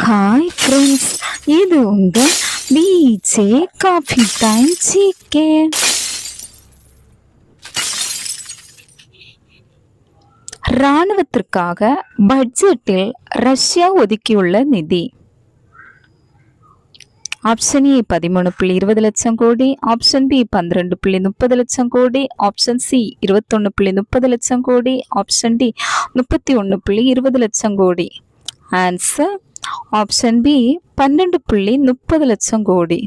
Hi friends, இது உங்கள் PJ coffee time GK. இராணுவத்திற்காக பட்ஜெட்டில் ரஷ்யா ஒதுக்கியுள்ள நிதி. ஆப்ஷன் ஏ 13.20 லட்சம் கோடி, ஆப்ஷன் பி 12.30 லட்சம் கோடி, ஆப்ஷன் சி 21.30 லட்சம் கோடி, ஆப்ஷன் டி 31.20 லட்சம் கோடி. ஆன்சர் ஆப்ஷன் பி 12.30 லட்சம் கோடி.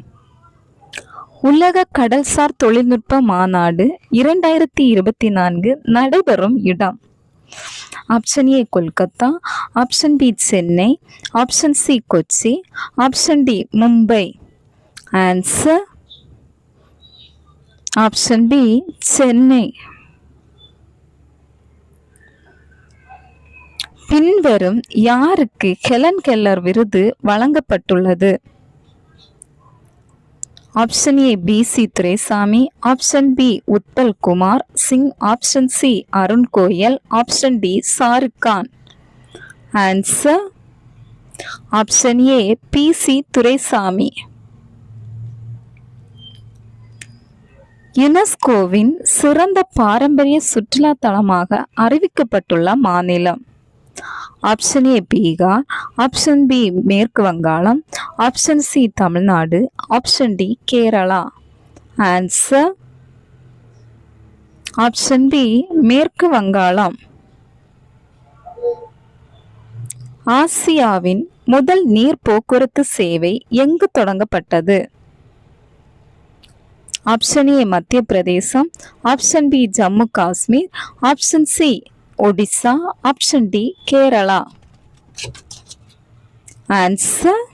உலக கடல்சார் தொழில்நுட்ப மாநாடு 2024 நடைபெறும் இடம். Option A Kolkata, option B Chennai, option C Kochi, option D Mumbai. Answer option B Chennai. பின்வரும் யாருக்கு ஹெலன் கெல்லர் விருது வழங்கப்பட்டுள்ளது? Option A P C. Duraisamy, option B Utpal Kumar Singh, option C Arun Goyal, option D Shahrukh Khan. Answer option A P C. Duraisamy. யுனெஸ்கோவின் சிறந்த பாரம்பரிய சுற்றுலா தலமாக அறிவிக்கப்பட்டுள்ள மாநிலம். Option A Bihar, option B மேற்கு வங்காளம், option C Tamil Nadu, option D Kerala. Answer option B மேற்கு வங்காளம். ஆசியாவின் முதல் நீர் போக்குவரத்து சேவை எங்கு தொடங்கப்பட்டது? Option A Madhya Pradesh, option B Jammu Kashmir, option C Odisha, option D Kerala. Answer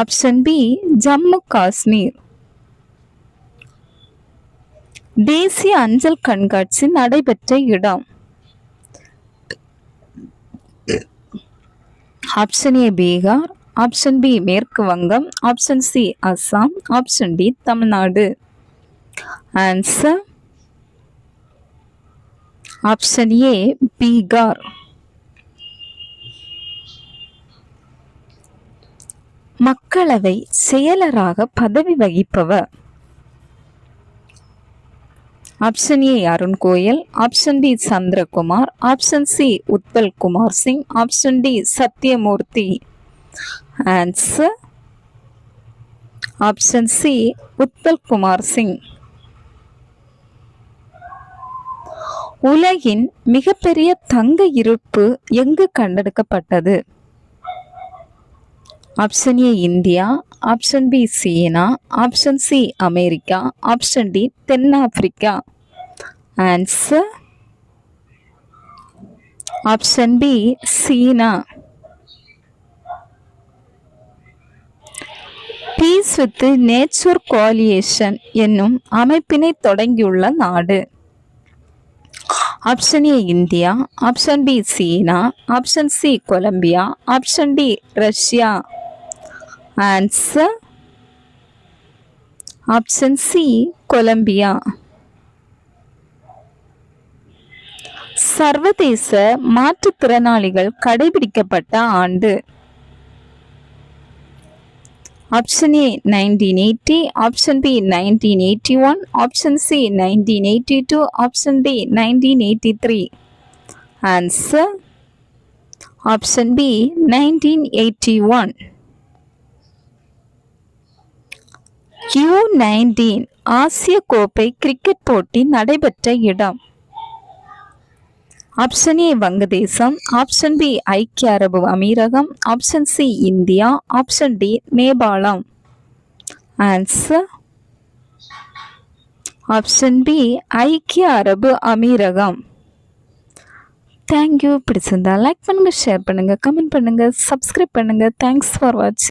option B Jammu Kashmir. தேசிய அஞ்சல் கண்காட்சி நடைபெற்ற இடம். Option A Bihar, option B மேற்கு வங்கம், option C Assam, option D Tamil Nadu. Answer option A Bihar. மக்களவை செயலராக பதவி வகிப்பவர். Option A Arun Goyal, option B Chandrakumar, option C Utpal Kumar Singh, option D Sathyamoorthy. Answer option C Utpal Kumar Singh. உலகின் மிகப்பெரிய தங்க இருப்பு எங்கு கண்டெடுக்கப்பட்டது? Option A India, option B China, option C America, option D தென்னாப்பிரிக்கா. Answer option B China. Peace with nature coalition என்னும் அமைப்பினை தொடங்கியுள்ள நாடு. Option A India, option B China, option C Colombia, option D Russia. Answer option C Colombia. சர்வதேச மாற்றுத்திறனாளிகள் கடைபிடிக்கப்பட்ட ஆண்டு. Option A 1980, option B 1981, option C 1982, option D 1983. Answer option B 1981. U19 ஆசிய கோப்பை கிரிக்கெட் போட்டி நடைபெற்ற இடம். ஆப்ஷன் ஏ வங்கதேசம், ஆப்ஷன் பி ஐக்கிய அரபு அமீரகம், option C India, option D நேபாளம். ஆன்சர் ஆப்ஷன் பி ஐக்கிய அரபு அமீரகம். தேங்க்யூ. பிடிச்சிருந்தா லைக் பண்ணுங்க, ஷேர் பண்ணுங்க, கமெண்ட் பண்ணுங்க, சப்ஸ்கிரைப் பண்ணுங்க. தேங்க்ஸ் ஃபார் வாட்சிங்.